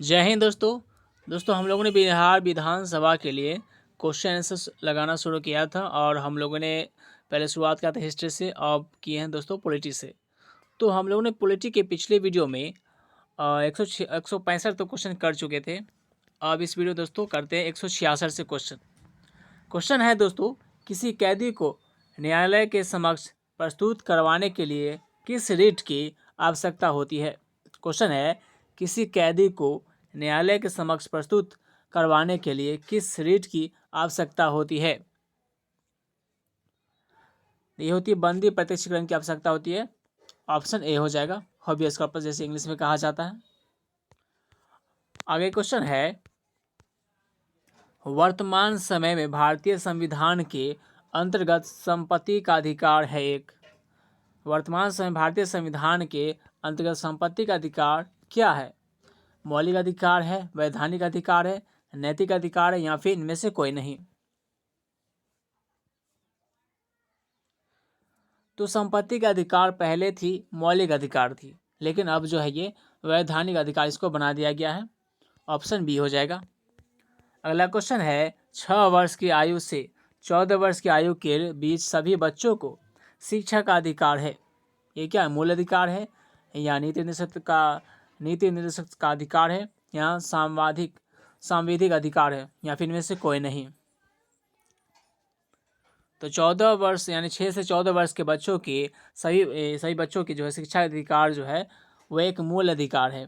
जय हिंद दोस्तों हम लोगों ने बिहार विधानसभा के लिए क्वेश्चन आंसर लगाना शुरू किया था और हम लोगों ने पहले शुरुआत किया था हिस्ट्री से, अब किए हैं दोस्तों पॉलिटी से। तो हम लोगों ने पॉलिटी के पिछले वीडियो में 165 तो क्वेश्चन कर चुके थे। अब इस वीडियो दोस्तों करते हैं 166 से क्वेश्चन है दोस्तों, किसी कैदी को न्यायालय के समक्ष प्रस्तुत करवाने के लिए किस रिट की आवश्यकता होती है। क्वेश्चन है, किसी कैदी को न्यायालय के समक्ष प्रस्तुत करवाने के लिए किस रिट की आवश्यकता होती है। ये होती है बंदी प्रत्यक्षीकरण की आवश्यकता होती है। ऑप्शन ए हो जाएगा, हॉबियस कॉर्पस जैसे इंग्लिश में कहा जाता है। आगे क्वेश्चन है, वर्तमान समय में भारतीय संविधान के अंतर्गत संपत्ति का अधिकार है एक। वर्तमान समय भारतीय संविधान के अंतर्गत संपत्ति का अधिकार क्या है। मौलिक अधिकार है, वैधानिक अधिकार है, नैतिक अधिकार है या फिर इनमें से कोई नहीं। तो संपत्ति का अधिकार पहले थी मौलिक अधिकार थी, लेकिन अब जो है ये वैधानिक अधिकार इसको बना दिया गया है। ऑप्शन बी हो जाएगा। अगला क्वेश्चन है, 6 वर्ष की आयु से 14 वर्ष की आयु के बीच सभी बच्चों को शिक्षा का अधिकार है। ये क्या मूल अधिकार है या नीति निर्देशक का अधिकार है या सांविधिक अधिकार है या फिर इनमें से कोई नहीं। तो 14 वर्ष यानी 6 से 14 वर्ष के बच्चों की सभी बच्चों की जो है शिक्षा अधिकार जो है वो एक मूल अधिकार है।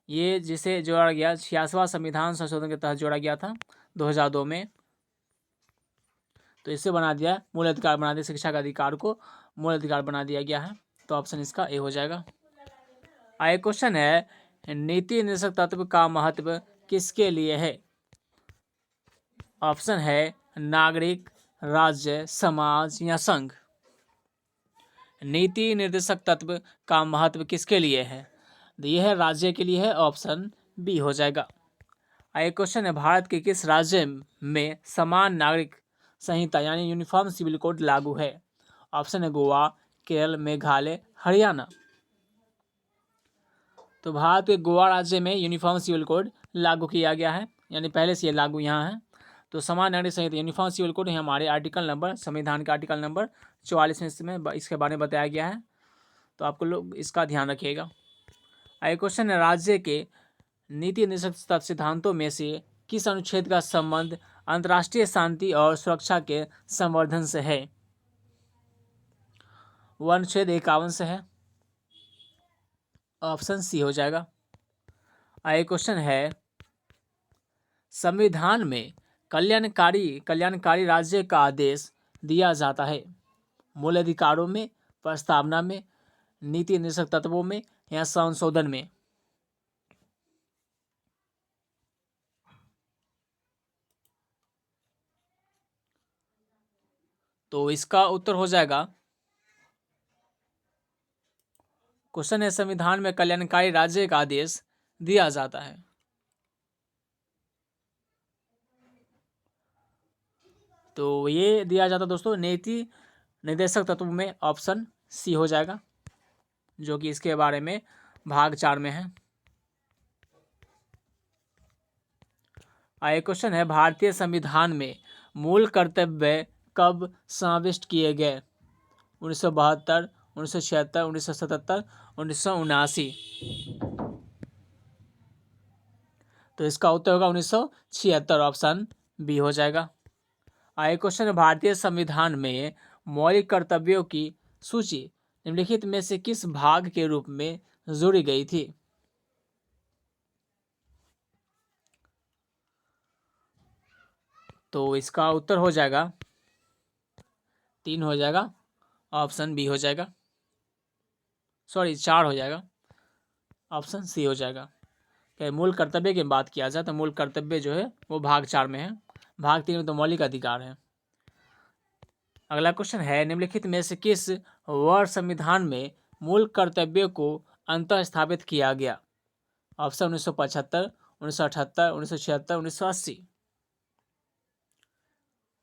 ये जिसे जोड़ा गया 66वां संविधान संशोधन के तहत जोड़ा गया था 2002 में। तो इससे बना दिया मूल अधिकार बना दिया, शिक्षा का अधिकार को मूल अधिकार बना दिया गया है। तो ऑप्शन इसका ए हो जाएगा। आगे क्वेश्चन है, नीति निर्देशक तत्व का महत्व किसके लिए है। ऑप्शन है नागरिक, राज्य, समाज या संघ। नीति निर्देशक तत्व का महत्व किसके लिए है। यह है राज्य के लिए है। ऑप्शन बी हो जाएगा। आगे क्वेश्चन है, भारत के किस राज्य में समान नागरिक संहिता यानी यूनिफॉर्म सिविल कोड लागू है। ऑप्शन है गोवा, केरल, मेघालय, हरियाणा। तो भारत के गोवा राज्य में यूनिफॉर्म सिविल कोड लागू किया गया है, यानी पहले से ये लागू यहाँ है। तो समान नागरिक संहिता यूनिफॉर्म सिविल कोड हमारे आर्टिकल नंबर, संविधान का आर्टिकल नंबर 44 में इसके बारे में बताया गया है। तो आपको लोग इसका ध्यान रखिएगा। आगे क्वेश्चन है, राज्य के नीति निर्देशक सिद्धांतों में से किस अनुच्छेद का संबंध अंतर्राष्ट्रीय शांति और सुरक्षा के संवर्धन से है। वो अनुच्छेद 51 से है। ऑप्शन सी हो जाएगा। आगे क्वेश्चन है, संविधान में कल्याणकारी राज्य का आदेश दिया जाता है मूल अधिकारों में, प्रस्तावना में, नीति निर्देशक तत्वों में या संशोधन में। तो इसका उत्तर हो जाएगा, क्वेश्चन है संविधान में कल्याणकारी राज्य का आदेश दिया जाता है। तो ये दिया जाता दोस्तों नीति निर्देशक तत्व में। ऑप्शन सी हो जाएगा, जो कि इसके बारे में भाग 4 में है। आगे क्वेश्चन है, भारतीय संविधान में मूल कर्तव्य कब समाविष्ट किए गए। 1972, 1976, 1977, 1979। तो इसका उत्तर होगा 1976। ऑप्शन बी हो जाएगा। आगे क्वेश्चन है, भारतीय संविधान में मौलिक कर्तव्यों की सूची निम्नलिखित में से किस भाग के रूप में जोड़ी गई थी। तो इसका उत्तर हो जाएगा 3 हो जाएगा। ऑप्शन बी हो जाएगा, सॉरी 4 हो जाएगा। ऑप्शन सी हो जाएगा। क्या मूल कर्तव्य की बात किया जाए तो मूल कर्तव्य जो है वो भाग 4 में है। भाग 3 में तो मौलिक अधिकार है। अगला क्वेश्चन है, निम्नलिखित में से किस वर्ष संविधान में मूल कर्तव्यों को अंतः स्थापित किया गया। ऑप्शन 1975, 1978, 1976, 1980।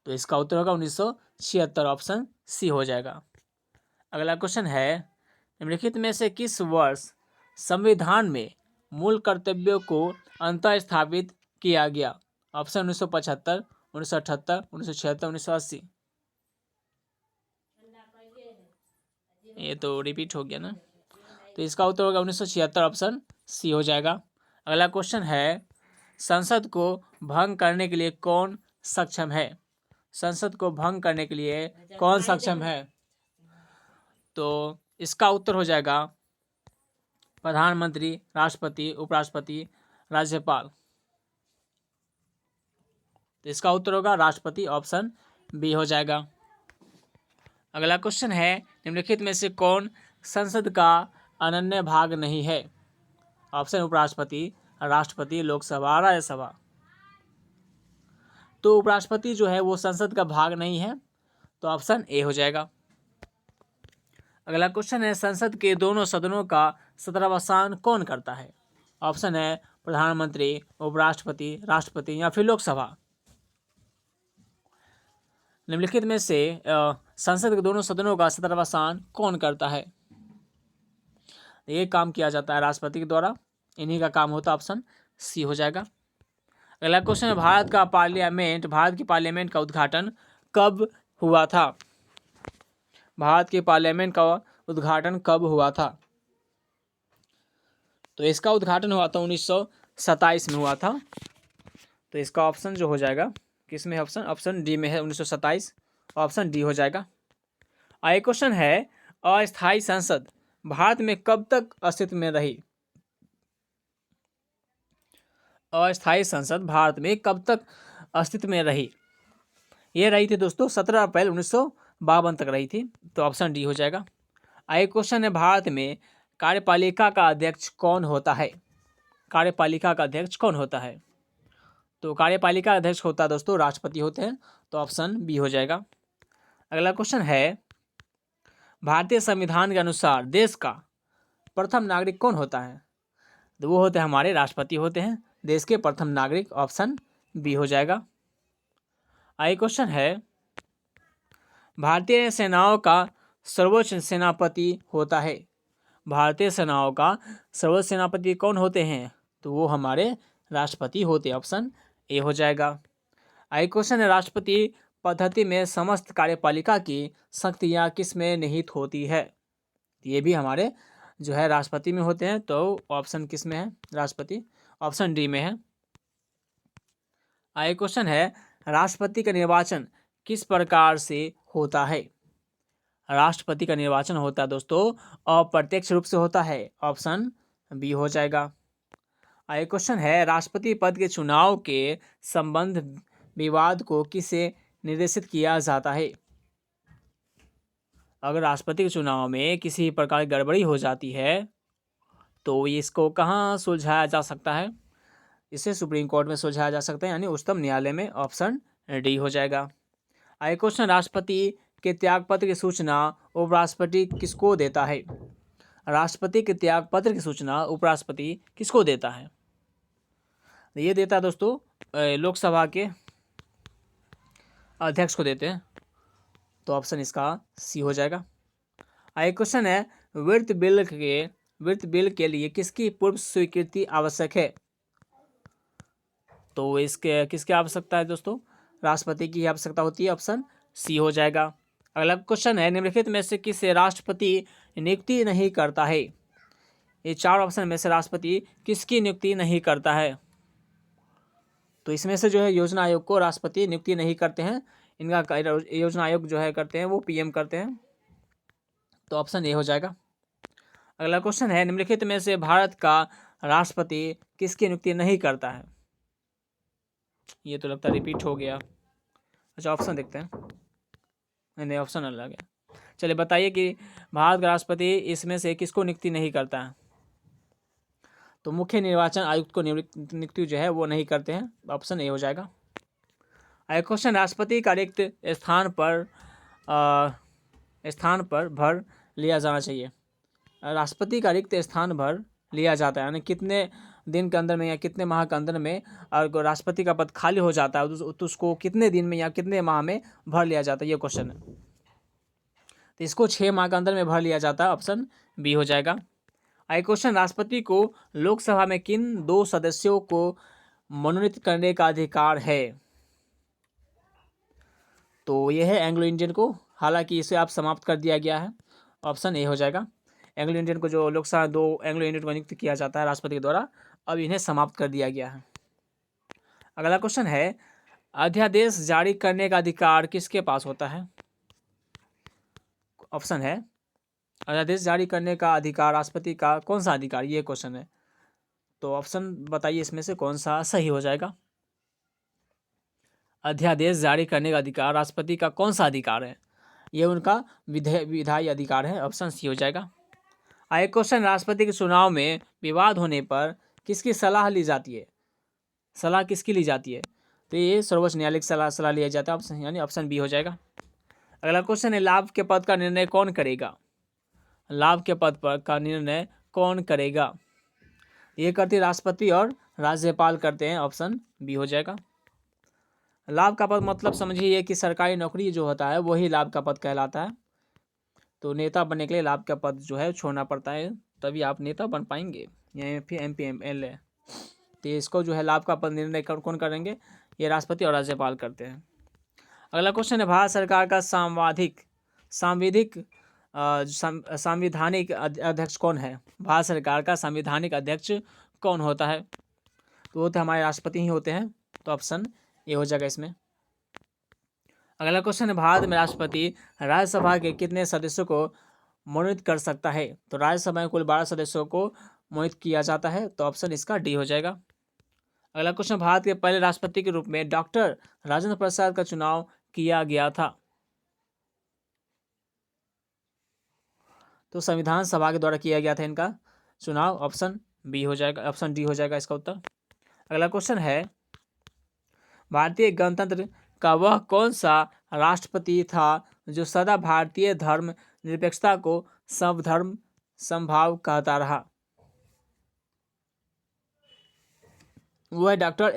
तो इसका उत्तर होगा 1976। ऑप्शन सी हो जाएगा। अगला क्वेश्चन है, निम्नलिखित में से किस वर्ष संविधान में मूल कर्तव्यों को अंतः स्थापित किया गया? ऑप्शन 1975, 1978, 1976, 1980। ये तो रिपीट हो गया ना, तो इसका उत्तर होगा 1976, ऑप्शन सी हो जाएगा। अगला क्वेश्चन है, संसद को भंग करने के लिए कौन सक्षम है? संसद को भंग करने के लिए कौन सक्षम है? तो इसका उत्तर हो जाएगा प्रधानमंत्री, राष्ट्रपति, उपराष्ट्रपति, राज्यपाल। तो इसका उत्तर होगा राष्ट्रपति, ऑप्शन बी हो जाएगा। अगला क्वेश्चन है, निम्नलिखित में से कौन संसद का अनन्य भाग नहीं है? ऑप्शन उपराष्ट्रपति, राष्ट्रपति, लोकसभा, राज्यसभा। तो उपराष्ट्रपति जो है वो संसद का भाग नहीं है, तो ऑप्शन ए हो जाएगा। अगला क्वेश्चन है, संसद के दोनों सदनों का सत्रावसान कौन करता है? ऑप्शन है प्रधानमंत्री, उपराष्ट्रपति, राष्ट्रपति या फिर लोकसभा। निम्नलिखित में से संसद के दोनों सदनों का सत्रावसान कौन करता है? ये काम किया जाता है राष्ट्रपति के द्वारा, इन्हीं का काम होता है, ऑप्शन सी हो जाएगा। अगला क्वेश्चन है, भारत की पार्लियामेंट का उद्घाटन कब हुआ था? भारत के पार्लियामेंट का उद्घाटन कब हुआ था? तो इसका उद्घाटन हुआ था 1927 में हुआ था। तो इसका ऑप्शन जो हो जाएगा किस में? ऑप्शन डी में है, 1927, ऑप्शन डी हो जाएगा। आगे क्वेश्चन है, अस्थायी संसद भारत में कब तक अस्तित्व में रही? अस्थायी संसद भारत में कब तक अस्तित्व में रही? ये रही थी दोस्तों 17 अप्रैल 1952 तक रही थी, तो ऑप्शन डी हो जाएगा। आगे क्वेश्चन है, भारत में कार्यपालिका का अध्यक्ष कौन होता है? कार्यपालिका का अध्यक्ष कौन होता है? तो कार्यपालिका अध्यक्ष होता है दोस्तों राष्ट्रपति होते हैं, तो ऑप्शन बी हो जाएगा। अगला क्वेश्चन है, भारतीय संविधान के अनुसार देश का प्रथम नागरिक कौन होता है? तो वो होते हैं हमारे राष्ट्रपति होते हैं देश के प्रथम नागरिक, ऑप्शन बी हो जाएगा। आगे क्वेश्चन है, भारतीय सेनाओं का सर्वोच्च सेनापति होता है? भारतीय सेनाओं का सर्वोच्च सेनापति कौन होते हैं? तो वो हमारे राष्ट्रपति होते हैं, ऑप्शन ए हो जाएगा। आगे क्वेश्चन है, राष्ट्रपति पद्धति में समस्त कार्यपालिका की शक्तियाँ किस में निहित होती है? ये भी हमारे जो है राष्ट्रपति में होते हैं, तो ऑप्शन किस में है? राष्ट्रपति, ऑप्शन डी में है। आगे क्वेश्चन है, राष्ट्रपति का निर्वाचन किस प्रकार से होता है? राष्ट्रपति का निर्वाचन होता है दोस्तों अप्रत्यक्ष रूप से होता है, ऑप्शन बी हो जाएगा। आगे क्वेश्चन है, राष्ट्रपति पद के चुनाव के संबंध विवाद को किसे निर्देशित किया जाता है? अगर राष्ट्रपति के चुनाव में किसी प्रकार की गड़बड़ी हो जाती है तो इसको कहाँ सुलझाया जा सकता है? इसे सुप्रीम कोर्ट में सुलझाया जा सकता है, यानी उच्चतम न्यायालय में, ऑप्शन डी हो जाएगा। आगे क्वेश्चन, राष्ट्रपति के त्यागपत्र की सूचना उपराष्ट्रपति किसको देता है? राष्ट्रपति के त्यागपत्र की सूचना उपराष्ट्रपति किसको देता है? ये देता है दोस्तों लोकसभा के अध्यक्ष को देते हैं, तो ऑप्शन इसका सी हो जाएगा। आगे क्वेश्चन है, वित्त बिल के लिए किसकी पूर्व स्वीकृति आवश्यक है? तो इसके किसकी आवश्यकता है दोस्तों? राष्ट्रपति की आवश्यकता होती है, ऑप्शन सी हो जाएगा। अगला क्वेश्चन है, निम्नलिखित में से किसे राष्ट्रपति नियुक्ति नहीं करता है? ये चार ऑप्शन में से राष्ट्रपति किसकी नियुक्ति नहीं करता है? तो इसमें से जो है योजना आयोग को राष्ट्रपति नियुक्ति नहीं करते हैं, इनका योजना आयोग जो है करते हैं वो पीएम करते हैं, तो ऑप्शन ए हो जाएगा। अगला क्वेश्चन है, निम्नलिखित में से भारत का राष्ट्रपति किसकी नियुक्ति नहीं करता है? ये तो लगता है रिपीट हो गया। अच्छा ऑप्शन देखते हैं, नहीं ऑप्शन अलग है। चलिए बताइए कि भारत का राष्ट्रपति इसमें से किसको नियुक्ति नहीं करता है? तो मुख्य निर्वाचन आयुक्त को नियुक्ति जो है वो नहीं करते हैं, ऑप्शन ए हो जाएगा। अगला क्वेश्चन, राष्ट्रपति का रिक्त स्थान पर भर लिया जाना चाहिए। राष्ट्रपति का रिक्त स्थान भर लिया जाता है, यानी कितने दिन के अंदर में या कितने माह के अंदर में अगर राष्ट्रपति का पद खाली हो जाता है तो उसको कितने दिन में या कितने माह में भर लिया जाता है, ये क्वेश्चन है। तो इसको 6 माह के अंदर में भर लिया जाता है, ऑप्शन बी हो जाएगा। आगे क्वेश्चन, राष्ट्रपति को लोकसभा में किन 2 सदस्यों को मनोनीत करने का अधिकार है? तो यह है एंग्लो इंडियन को, हालांकि इसे आप समाप्त कर दिया गया है। ऑप्शन ए हो जाएगा। एंग्लो इंडियन को जो लोकसभा 2 एंग्लो इंडियन को नियुक्त किया जाता है राष्ट्रपति के द्वारा, अब इन्हें समाप्त कर दिया गया है। अगला क्वेश्चन है, अध्यादेश जारी करने का अधिकार किसके पास होता है? ऑप्शन है, अध्यादेश जारी करने का अधिकार राष्ट्रपति का कौन सा अधिकार, ये क्वेश्चन है। तो ऑप्शन बताइए इसमें से कौन सा सही हो जाएगा। अध्यादेश जारी करने का अधिकार राष्ट्रपति का कौन सा अधिकार है? ये उनका विधायी अधिकार है। ऑप्शन सी हो जाएगा। आगे क्वेश्चन, राष्ट्रपति के चुनाव में विवाद होने पर किसकी सलाह ली जाती है? सलाह किसकी ली जाती है? तो ये सर्वोच्च न्यायालय की सलाह लिया जाता है, ऑप्शन यानी ऑप्शन बी हो जाएगा। अगला क्वेश्चन है, लाभ के पद का निर्णय कौन करेगा? लाभ के पद पर का निर्णय कौन करेगा? ये करते राष्ट्रपति और राज्यपाल करते हैं। ऑप्शन बी हो जाएगा। लाभ का पद मतलब समझिए कि सरकारी नौकरी जो होता है वही लाभ का पद कहलाता है। तो नेता बनने के लिए लाभ का पद जो है छोड़ना पड़ता है, तभी आप नेता बन पाएंगे, या फिर MP MLA। तो इसको जो है लाभ का पद निर्णय कौन करेंगे? ये राष्ट्रपति और राज्यपाल करते हैं। अगला क्वेश्चन है, भारत सरकार का संवैधानिक अध्यक्ष कौन है? भारत सरकार का संवैधानिक अध्यक्ष कौन होता है? तो वो तो हमारे राष्ट्रपति ही होते हैं। तो ऑप्शन ये हो जाएगा इसमें। अगला क्वेश्चन है, भारत में राष्ट्रपति राज्यसभा के कितने सदस्यों को मनोनीत कर सकता है? तो राज्यसभा में कुल 12 सदस्यों को मनोनीत किया जाता है। तो ऑप्शन इसका डी हो जाएगा। अगला क्वेश्चन, भारत के पहले राष्ट्रपति के रूप में डॉक्टर राजेंद्र प्रसाद का चुनाव किया गया था। तो संविधान सभा के द्वारा किया गया था इनका चुनाव। ऑप्शन बी हो जाएगा, ऑप्शन डी हो जाएगा इसका उत्तर। अगला क्वेश्चन है, भारतीय गणतंत्र का वह कौन सा राष्ट्रपति था जो सदा भारतीय धर्म निरपेक्षता को सर्वधर्म समभाव कहता रहा? वो है doctor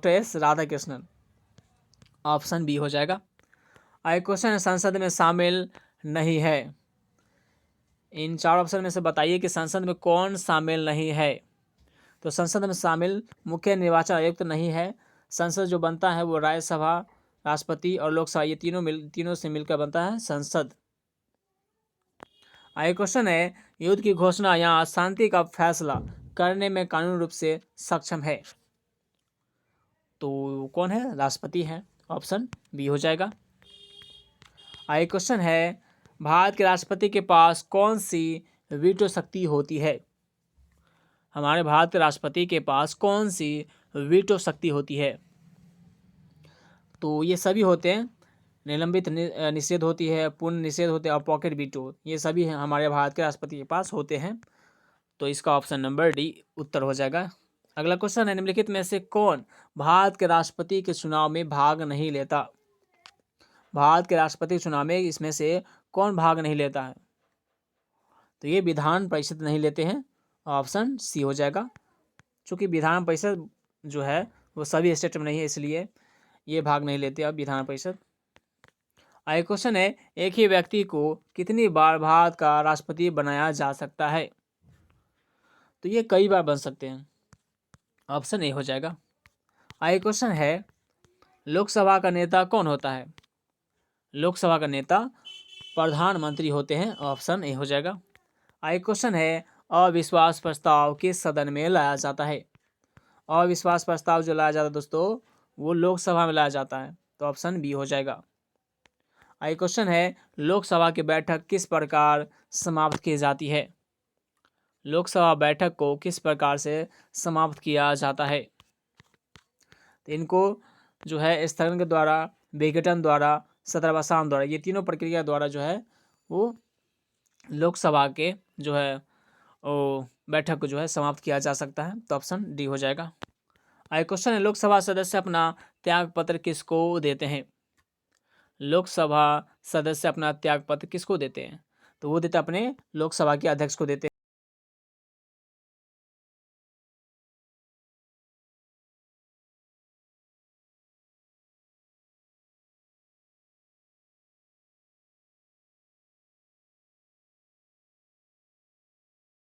S Radhakrishnan. Option B हो जाएगा। आगे क्वेश्चन है, संसद में शामिल नहीं है। इन 4 ऑप्शन में से बताइए कि संसद में कौन शामिल नहीं है? तो संसद में शामिल मुख्य निर्वाचन आयुक्त नहीं है। संसद जो बनता है वो राज्यसभा, राष्ट्रपति और लोकसभा, ये तीनों से मिलकर बनता है संसद। आगे क्वेश्चन है, युद्ध की घोषणा या शांति का फैसला करने में कानूनी रूप से सक्षम है? तो कौन है? राष्ट्रपति है। ऑप्शन बी हो जाएगा। आगे क्वेश्चन है, भारत के राष्ट्रपति के पास कौन सी वीटो शक्ति होती है? हमारे भारत के राष्ट्रपति के पास कौन सी वीटो शक्ति होती है? तो ये सभी होते हैं, निलंबित निषेध होती है, पूर्ण निषेध होते हैं और पॉकेट वीटो, ये सभी हैं हमारे भारत के राष्ट्रपति के पास होते हैं। तो इसका ऑप्शन नंबर डी उत्तर हो जाएगा। अगला क्वेश्चन है, निम्नलिखित में से कौन भारत के राष्ट्रपति के चुनाव में भाग नहीं लेता? भारत के राष्ट्रपति चुनाव में इसमें से कौन भाग नहीं लेता है? तो ये विधान परिषद नहीं लेते हैं। ऑप्शन सी हो जाएगा। चूँकि विधान परिषद जो है वो सभी स्टेट में नहीं है, इसलिए ये भाग नहीं लेते अब विधान परिषद। आगे क्वेश्चन है, एक ही व्यक्ति को कितनी बार भारत का राष्ट्रपति बनाया जा सकता है? तो ये कई बार बन सकते हैं। ऑप्शन ए हो जाएगा। आगे क्वेश्चन है, लोकसभा का नेता कौन होता है? लोकसभा का नेता प्रधानमंत्री होते हैं। ऑप्शन ए हो जाएगा। आगे क्वेश्चन है, अविश्वास प्रस्ताव किस सदन में लाया जाता है? अविश्वास प्रस्ताव जो लाया जाता है दोस्तों वो लोकसभा में लाया जाता है। तो ऑप्शन बी हो जाएगा। आगे क्वेश्चन है, लोकसभा की बैठक किस प्रकार समाप्त की जाती है? लोकसभा बैठक को किस प्रकार से समाप्त किया जाता है? तो इनको जो है स्थगन के द्वारा, विघटन द्वारा, सत्रावसान द्वारा, ये तीनों प्रक्रिया द्वारा जो है वो लोकसभा के जो है वो बैठक को जो है समाप्त किया जा सकता है। तो ऑप्शन डी हो जाएगा। आगे क्वेश्चन है, लोकसभा सदस्य अपना त्याग पत्र किसको देते हैं? लोकसभा सदस्य अपना त्याग पत्र किसको देते हैं? तो वो देते अपने लोकसभा के अध्यक्ष को देते हैं।